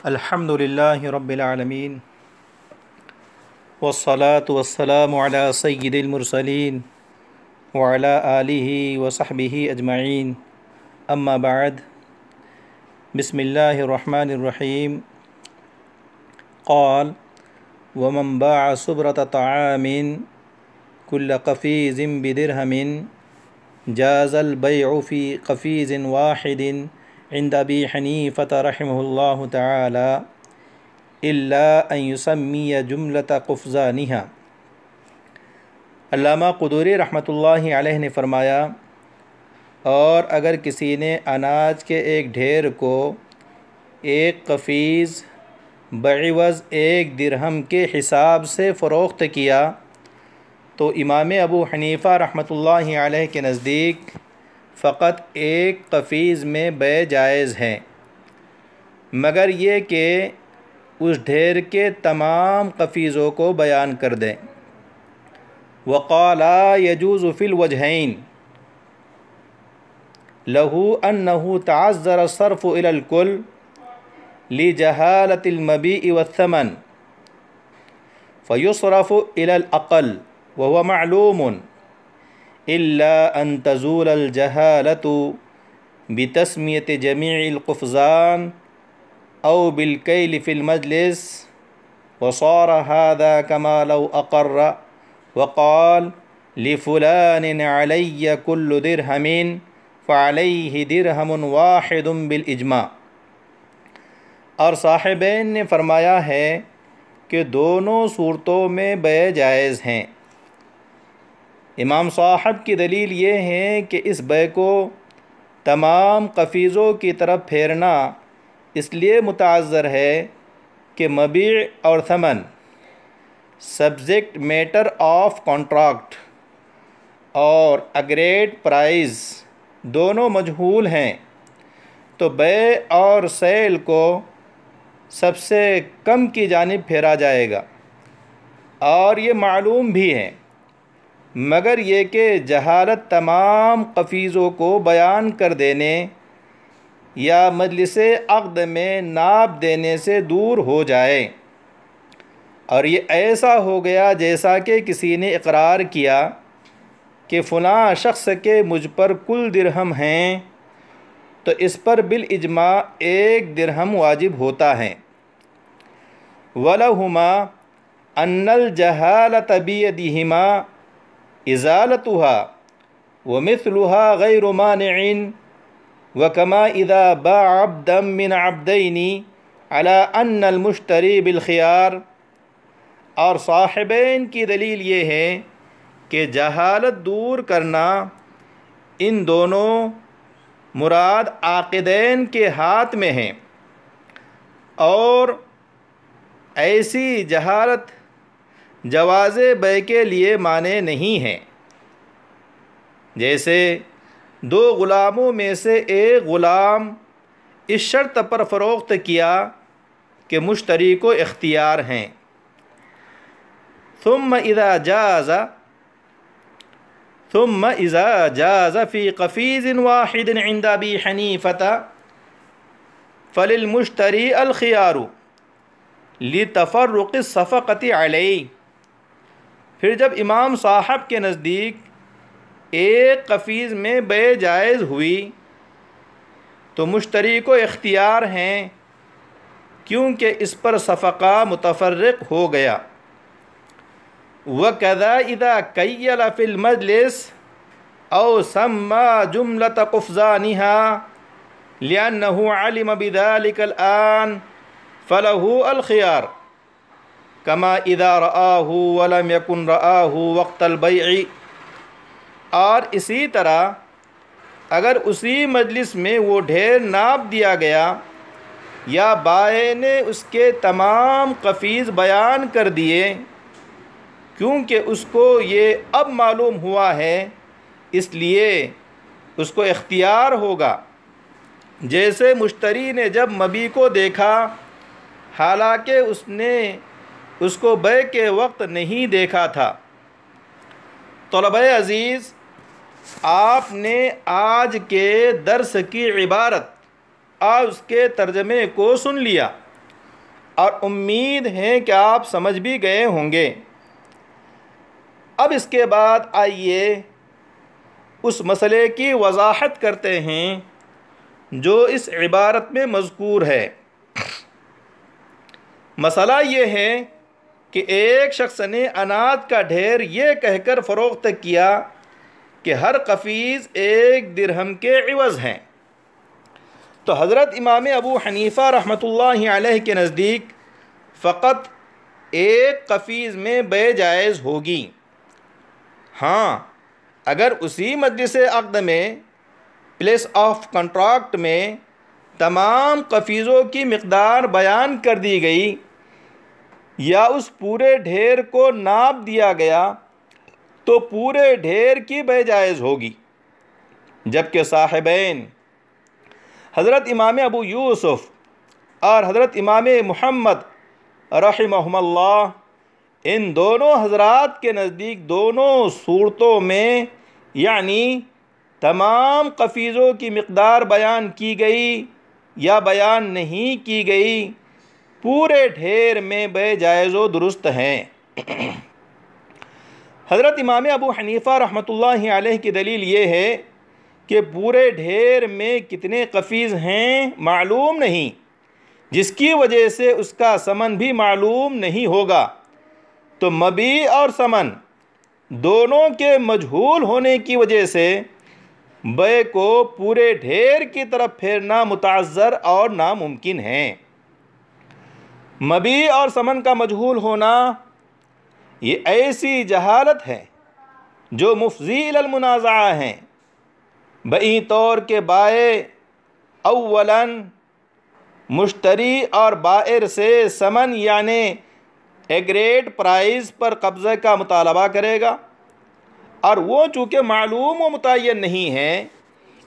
الحمدللہ رب العالمین والصلاة والسلام علی سید المرسلین وعلی آلہ وصحبہ اجمعین اما بعد بسم اللہ الرحمن الرحیم قال ومن باع صبرة طعام كل قفیز بدرہم جاز البیع فی قفیز واحد عند ابی حنیفۃ رحمہ اللہ تعالی الا ان یسمی جملۃ قفزانہا۔ علامہ قدوری رحمۃ اللہ علیہ نے فرمایا، اور اگر کسی نے اناج کے ایک ڈھیر کو ایک قفیز بعوض ایک درہم کے حساب سے فروخت کیا تو امام ابو حنیفہ رحمۃ اللہ علیہ کے نزدیک فقط ایک قفیز میں بیع جائز ہے، مگر یہ کہ اس ڈھیر کے تمام قفیزوں کو بیان کر دیں۔ وقال يجوز في الوجهين له أنه تعذر الصرف إلى الكل لجهالة المبيع والثمن فيصرف إلى الأقل وهو معلوم إلا أن تزول الجهالة بتسمية جميع القفزان أو بالكيل في المجلس، وصار هذا كما لو أقر وقال لفلان علي كل درهم فعليه درهم واحد بالإجماع۔ اور صاحبین نے فرمایا ہے کہ دونوں صورتوں میں بیع جائز ہیں۔ امام صاحب کی دلیل یہ ہے کہ اس بیع کو تمام قفیزوں کی طرف پھیرنا اس لیے متعذر ہے کہ مبیع اور ثمن سبجیکٹ میٹر آف کانٹریکٹ اور اگریڈ پرائز دونوں مجہول ہیں، تو بیع اور سیل کو سب سے کم کی جانب پھیرا جائے گا، اور یہ معلوم بھی ہے، مگر یہ کہ جہالت تمام قفیزوں کو بیان کر دینے یا مجلس عقد میں ناپ دینے سے دور ہو جائے۔ اور یہ ایسا ہو گیا جیسا کہ کسی نے اقرار کیا کہ فلاں شخص کے مجھ پر کل درہم ہیں، تو اس پر بالاجماع ایک درہم واجب ہوتا ہے۔ وَلَهُمَا أَنَّ الْجَهَالَةَ بِيَدِهِمَا إزالتها ومثلها غير مانع، وكما إذا باع عبدا من عبدين على أن المشتري بالخيار۔ اور صاحبین کی دلیل یہ ہے کہ جہالت دور کرنا ان دونوں مراد عاقدین کے ہاتھ میں ہیں، اور ایسی جہالت جواز بیع کے لیے مانع نہیں ہے۔ جیسے دو غلاموں میں سے ایک غلام اس شرط پر فروخت کیا کہ مشتری کو اختیار ہیں، ثم اذا جاز في قفيز واحد عند ابي حنيفة فللمشتري الخيار لتفرق الصفقة عليه۔ پھر جب امام صاحب کے نزدیک ایک قفیز میں بیع جائز ہوئی تو مشتری کو اختیار ہیں، کیونکہ اس پر صفقہ متفرق ہو گیا۔ وَكَذَا إِذَا كَيَّلَ فِي الْمَجْلِسِ أَوْ سَمَّى جُمْلَةَ قُفْزَانِهَا لِأَنَّهُ عَلِمَ بِذَلِكَ الْآنَ فَلَهُ الْخِيَارُ كَمَا إِذَا رَآهُ وَلَمْ يَكُنْ رَآهُ وَقْتَ الْبَيْعِ۔ اور اسی طرح اگر اسی مجلس میں وہ ڈھیر ناپ دیا گیا یا بائع نے اس کے تمام قفیز بیان کر دیے، کیونکہ اس کو یہ اب معلوم ہوا ہے، اس لیے اس کو اختیار ہوگا۔ جیسے مشتری نے جب مبیع کو دیکھا، حالانکہ اس نے اس کو بے کے وقت نہیں دیکھا تھا۔ طلبہ عزیز، آپ نے آج کے درس کی عبارت اور اس کے ترجمے کو سن لیا، اور امید ہے کہ آپ سمجھ بھی گئے ہوں گے۔ اب اس کے بعد آئیے اس مسئلے کی وضاحت کرتے ہیں جو اس عبارت میں مذکور ہے۔ مسئلہ یہ ہے کہ ایک شخص نے اناج کا ڈھیر یہ کہہ کر فروخت کیا کہ ہر قفیز 1 درہم کے عوض ہیں، تو حضرت امام ابو حنیفہ رحمۃ اللہ علیہ کے نزدیک فقط 1 قفیز میں بے جائز ہوگی۔ ہاں، اگر اسی مجلس عقد میں پلیس آف کنٹریکٹ میں تمام قفیزوں کی مقدار بیان کر دی گئی یا اس پورے ڈھیر کو ناپ دیا گیا تو پورے ڈھیر کی بے جائز ہوگی، جبکہ صاحبین حضرت امام ابو یوسف اور حضرت امام محمد رحمہم اللہ، ان دونوں حضرات کے نزدیک دونوں صورتوں میں، یعنی تمام قفیزوں کی مقدار بیان کی گئی یا بیان نہیں کی گئی، پورے ڈھیر میں بے جائز و درست ہیں۔ حضرت امام ابو حنیفہ رحمۃ اللہ علیہ کی دلیل یہ ہے کہ پورے ڈھیر میں کتنے قفیز ہیں معلوم نہیں، جس کی وجہ سے اس کا ثمن بھی معلوم نہیں ہوگا، تو مبیع اور ثمن دونوں کے مجہول ہونے کی وجہ سے بے کو پورے ڈھیر کی طرف پھیرنا متعذر اور ناممکن ہے۔ مبیع اور ثمن کا مجہول ہونا یہ ایسی جہالت ہے جو مفضی الی المنازعہ ہیں، بئی طور کے بائع اولاً مشتری اور بائر سے ثمن یعنی ایگریٹ پرائز پر قبضے کا مطالبہ کرے گا، اور وہ چونکہ معلوم و متعین نہیں ہے،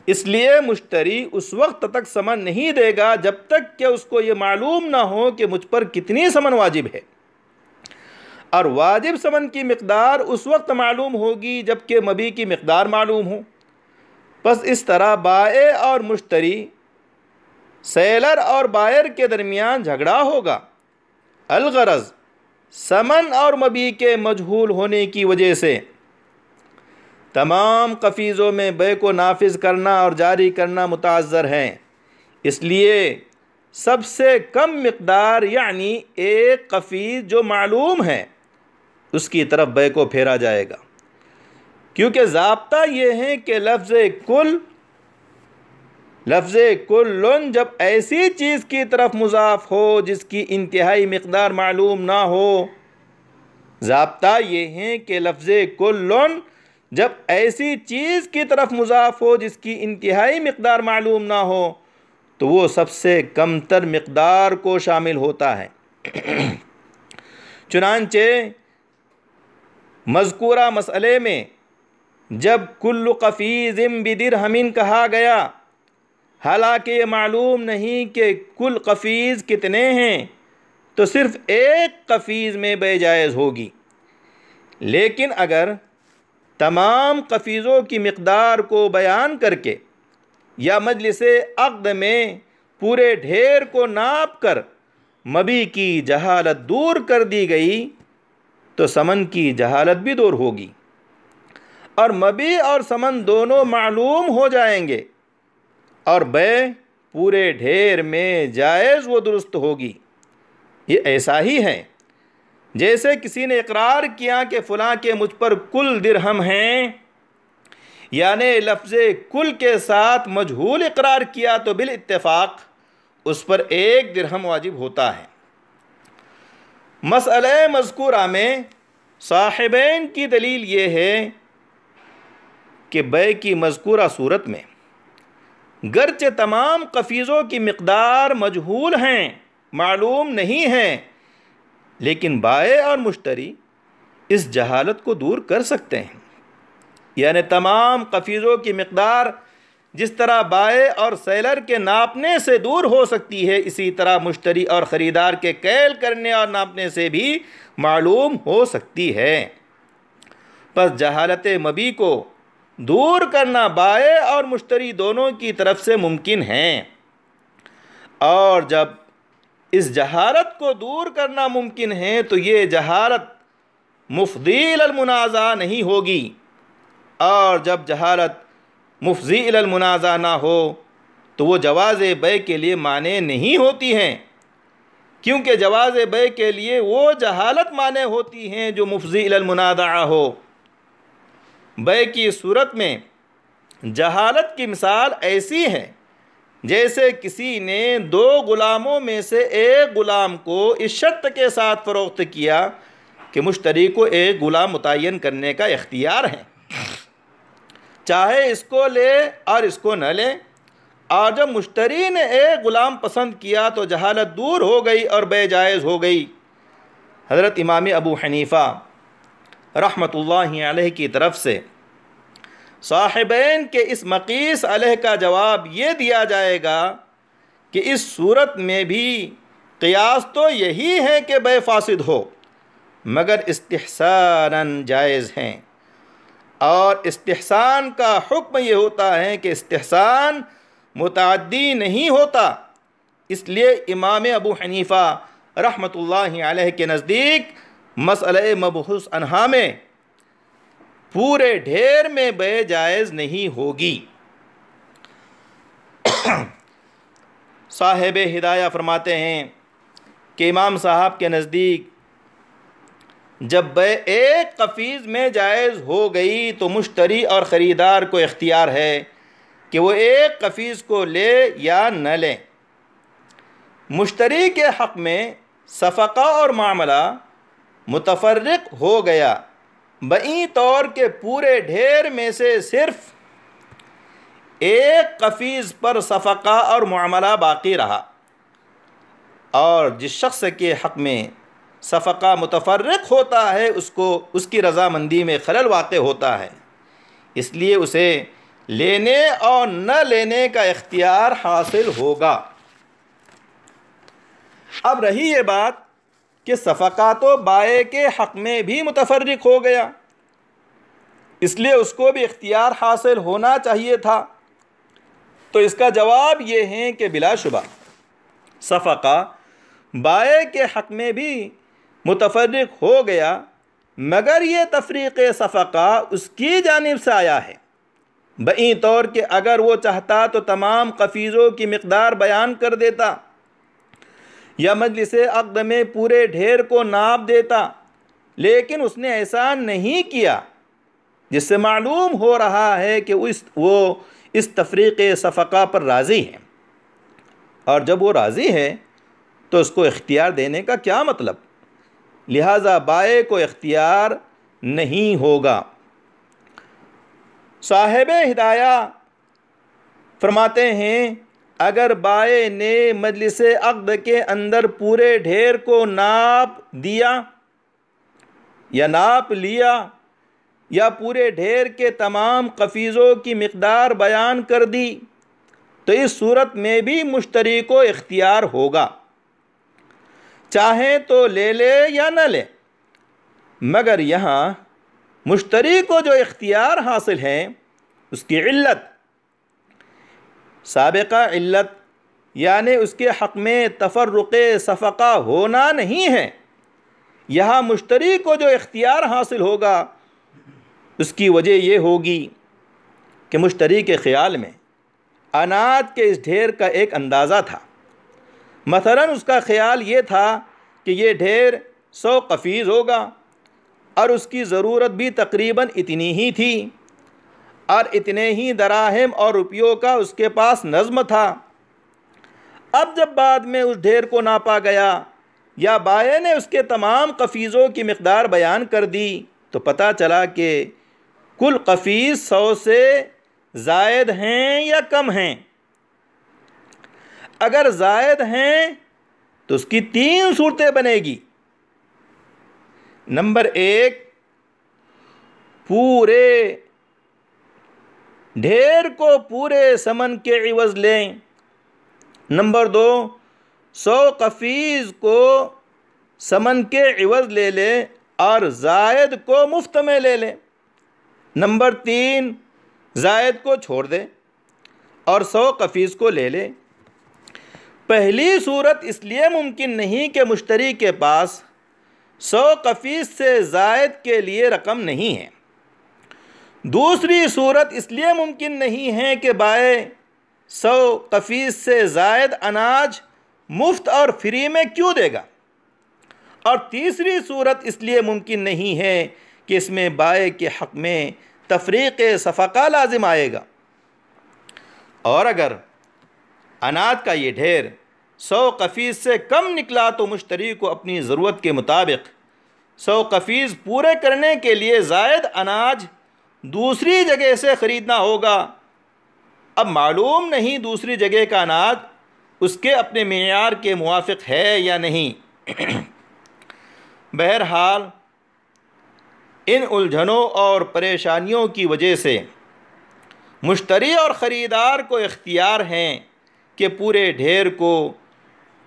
اس لیے مشتری اس وقت تک ثمن نہیں دے گا جب تک کہ اس کو یہ معلوم نہ ہو کہ مجھ پر کتنی ثمن واجب ہے، اور واجب ثمن کی مقدار اس وقت معلوم ہوگی جب کہ مبیع کی مقدار معلوم ہو۔ پس اس طرح بائع اور مشتری، سیلر اور بائر کے درمیان جھگڑا ہوگا۔ الغرض ثمن اور مبیع کے مجہول ہونے کی وجہ سے تمام قفیزوں میں بے کو نافذ کرنا اور جاری کرنا متعذر ہیں، اس لیے سب سے کم مقدار یعنی 1 قفیز جو معلوم ہے اس کی طرف بے کو پھیرا جائے گا، کیونکہ ضابطہ یہ ہے کہ لفظ کل جب ایسی چیز کی طرف مضاف ہو جس کی انتہائی مقدار معلوم نہ ہو، ضابطہ یہ ہے کہ لفظ کل جب ایسی چیز کی طرف مضاف ہو جس کی انتہائی مقدار معلوم نہ ہو تو وہ سب سے کم تر مقدار کو شامل ہوتا ہے۔ چنانچہ مذکورہ مسئلے میں جب کل قفیز بدرہم کہا گیا، حالانکہ یہ معلوم نہیں کہ کل قفیز کتنے ہیں، تو صرف 1 قفیز میں بے جائز ہوگی، لیکن اگر تمام قفیزوں کی مقدار کو بیان کر کے یا مجلس عقد میں پورے ڈھیر کو ناپ کر مبیع کی جہالت دور کر دی گئی تو ثمن کی جہالت بھی دور ہوگی، اور مبیع اور ثمن دونوں معلوم ہو جائیں گے، اور بے پورے ڈھیر میں جائز و درست ہوگی۔ یہ ایسا ہی ہے جیسے کسی نے اقرار کیا کہ فلاں کے مجھ پر کل درہم ہیں، یعنی لفظ کل کے ساتھ مجہول اقرار کیا تو بالاتفاق اس پر 1 درہم واجب ہوتا ہے۔ مسئلہ مذکورہ میں صاحبین کی دلیل یہ ہے کہ بے کی مذکورہ صورت میں گرچہ تمام قفیزوں کی مقدار مجہول ہیں، معلوم نہیں ہیں، لیکن بائع اور مشتری اس جہالت کو دور کر سکتے ہیں، یعنی تمام قفیزوں کی مقدار جس طرح بائع اور سیلر کے ناپنے سے دور ہو سکتی ہے، اسی طرح مشتری اور خریدار کے کیل کرنے اور ناپنے سے بھی معلوم ہو سکتی ہے۔ پس جہالت مبیع کو دور کرنا بائع اور مشتری دونوں کی طرف سے ممکن ہے، اور جب اس جہالت کو دور کرنا ممکن ہے تو یہ جہالت مفضی الی المنازع نہیں ہوگی، اور جب جہالت مفضی الی المنازع نہ ہو تو وہ جواز بیع کے لیے مانع نہیں ہوتی ہیں، کیونکہ جواز بیع کے لیے وہ جہالت مانع ہوتی ہیں جو مفضی الی المنازع ہو۔ بیع کی صورت میں جہالت کی مثال ایسی ہے جیسے کسی نے 2 غلاموں میں سے ایک غلام کو اس شرط کے ساتھ فروخت کیا کہ مشتری کو ایک غلام متعین کرنے کا اختیار ہے، چاہے اس کو لے اور اس کو نہ لے، اور جب مشتری نے ایک غلام پسند کیا تو جہالت دور ہو گئی اور بیع جائز ہو گئی۔ حضرت امام ابو حنیفہ رحمۃ اللہ علیہ کی طرف سے صاحبین کے اس مقیس علیہ کا جواب یہ دیا جائے گا کہ اس صورت میں بھی قیاس تو یہی ہے کہ بیع فاسد ہو، مگر استحساناً جائز ہیں، اور استحسان کا حکم یہ ہوتا ہے کہ استحسان متعدی نہیں ہوتا۔ اس لیے امام ابو حنیفہ رحمۃ اللہ علیہ کے نزدیک مسئلہ مبحوث عنہا میں پورے ڈھیر میں بیع جائز نہیں ہوگی۔ صاحب ہدایہ فرماتے ہیں کہ امام صاحب کے نزدیک جب بیع ایک قفیز میں جائز ہو گئی تو مشتری اور خریدار کو اختیار ہے کہ وہ ایک قفیز کو لے یا نہ لیں۔ مشتری کے حق میں صفقہ اور معاملہ متفرق ہو گیا بئی طور کے پورے ڈھیر میں سے صرف ایک قفیز پر صفقہ اور معاملہ باقی رہا، اور جس شخص کے حق میں صفقہ متفرق ہوتا ہے اس کی رضامندی میں خلل واقع ہوتا ہے، اس لیے اسے لینے اور نہ لینے کا اختیار حاصل ہوگا۔ اب رہی یہ بات کہ صفقہ تو بائع کے حق میں بھی متفرق ہو گیا، اس لیے اس کو بھی اختیار حاصل ہونا چاہیے تھا، تو اس کا جواب یہ ہے کہ بلا شبہ صفقہ بائع کے حق میں بھی متفرق ہو گیا، مگر یہ تفریق صفقہ اس کی جانب سے آیا ہے، بئی طور کہ اگر وہ چاہتا تو تمام قفیزوں کی مقدار بیان کر دیتا یا مجلس عقد میں پورے ڈھیر کو ناپ دیتا، لیکن اس نے ایسا نہیں کیا، جس سے معلوم ہو رہا ہے کہ وہ اس تفریق صفقہ پر راضی ہے، اور جب وہ راضی ہے تو اس کو اختیار دینے کا کیا مطلب؟ لہذا بائع کو اختیار نہیں ہوگا۔ صاحب ہدایہ فرماتے ہیں اگر بائع نے مجلس عقد کے اندر پورے ڈھیر کو ناپ دیا یا ناپ لیا یا پورے ڈھیر کے تمام قفیزوں کی مقدار بیان کر دی تو اس صورت میں بھی مشتری کو اختیار ہوگا، چاہے تو لے لے یا نہ لے، مگر یہاں مشتری کو جو اختیار حاصل ہے اس کی علت سابقہ علت، یعنی اس کے حق میں تفرق صفقہ ہونا نہیں ہے۔ یہاں مشتری کو جو اختیار حاصل ہوگا اس کی وجہ یہ ہوگی کہ مشتری کے خیال میں اناج کے اس ڈھیر کا ایک اندازہ تھا، مثلا اس کا خیال یہ تھا کہ یہ ڈھیر 100 قفیز ہوگا، اور اس کی ضرورت بھی تقریباً اتنی ہی تھی، اور اتنے ہی دراہم اور روپیوں کا اس کے پاس نظم تھا۔ اب جب بعد میں اس ڈھیر کو ناپا گیا یا بائع نے اس کے تمام قفیزوں کی مقدار بیان کر دی تو پتہ چلا کہ کل قفیز 100 سے زائد ہیں یا کم ہیں۔ اگر زائد ہیں تو اس کی 3 صورتیں بنے گی۔ نمبر 1، پورے ڈھیر کو پورے ثمن کے عوض لیں۔ نمبر 2، 100 قفیز کو ثمن کے عوض لے لیں اور زائد کو مفت میں لے لیں۔ نمبر 3، زائد کو چھوڑ دیں اور 100 قفیز کو لے لیں۔ پہلی صورت اس لیے ممکن نہیں کہ مشتری کے پاس 100 قفیز سے زائد کے لیے رقم نہیں ہے۔ دوسری صورت اس لیے ممکن نہیں ہے کہ بائع 100 قفیز سے زائد اناج مفت اور فری میں کیوں دے گا۔ اور تیسری صورت اس لیے ممکن نہیں ہے کہ اس میں بائع کے حق میں تفریق صفقہ لازم آئے گا۔ اور اگر اناج کا یہ ڈھیر 100 قفیز سے کم نکلا تو مشتری کو اپنی ضرورت کے مطابق 100 قفیز پورے کرنے کے لیے زائد اناج دوسری جگہ سے خریدنا ہوگا۔ اب معلوم نہیں دوسری جگہ کا اناج اس کے اپنے معیار کے موافق ہے یا نہیں۔ بہرحال ان الجھنوں اور پریشانیوں کی وجہ سے مشتری اور خریدار کو اختیار ہیں کہ پورے ڈھیر کو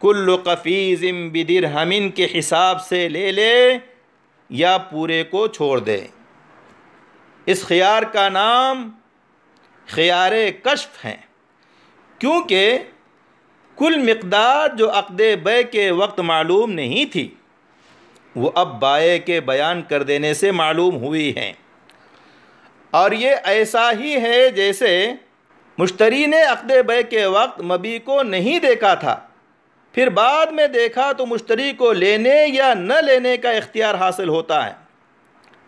کل قفیز بدرہم کے حساب سے لے لے یا پورے کو چھوڑ دے۔ اس خیار کا نام خیار کشف ہے، کیونکہ کل مقدار جو عقد بیع کے وقت معلوم نہیں تھی وہ اب بائع کے بیان کر دینے سے معلوم ہوئی ہیں۔ اور یہ ایسا ہی ہے جیسے مشتری نے عقد بیع کے وقت مبیع کو نہیں دیکھا تھا، پھر بعد میں دیکھا تو مشتری کو لینے یا نہ لینے کا اختیار حاصل ہوتا ہے۔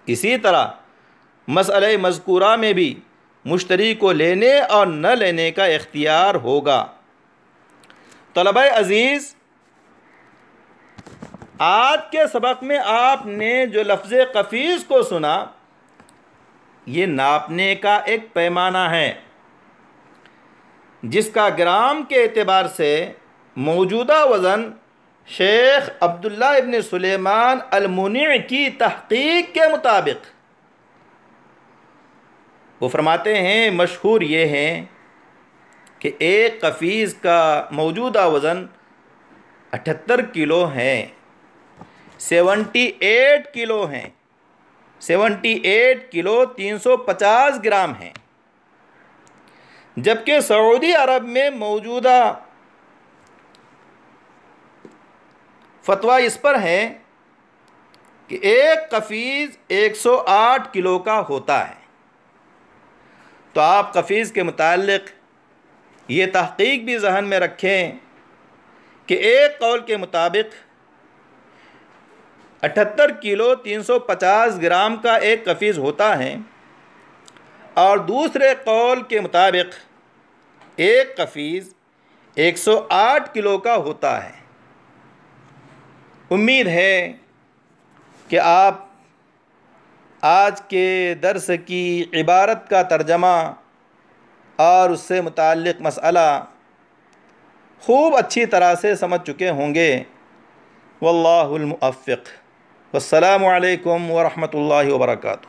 اسی طرح مسئلہ مذکورہ میں بھی مشتری کو لینے اور نہ لینے کا اختیار ہوگا۔ طلبہ عزیز، آج کے سبق میں آپ نے جو لفظ قفیز کو سنا، یہ ناپنے کا ایک پیمانہ ہے جس کا گرام کے اعتبار سے موجودہ وزن شیخ عبداللہ ابن سلیمان المنع کی تحقیق کے مطابق، وہ فرماتے ہیں مشہور یہ ہے کہ ایک قفیز کا موجودہ وزن 78 کلو ہے، 78 کلو ہیں، 78 کلو 350 گرام ہیں، جبکہ سعودی عرب میں موجودہ فتویٰ اس پر ہے کہ ایک قفیز 108 کلو کا ہوتا ہے۔ تو آپ قفیز کے متعلق یہ تحقیق بھی ذہن میں رکھیں کہ ایک قول کے مطابق 78 کلو 350 گرام کا ایک قفیز ہوتا ہے اور دوسرے قول کے مطابق ایک قفیز 108 کلو کا ہوتا ہے۔ امید ہے کہ آپ آج کے درس کی عبارت کا ترجمہ اور اس سے متعلق مسئلہ خوب اچھی طرح سے سمجھ چکے ہوں گے۔ واللہ الموفق۔ والسلام علیکم ورحمۃ اللہ وبرکاتہ۔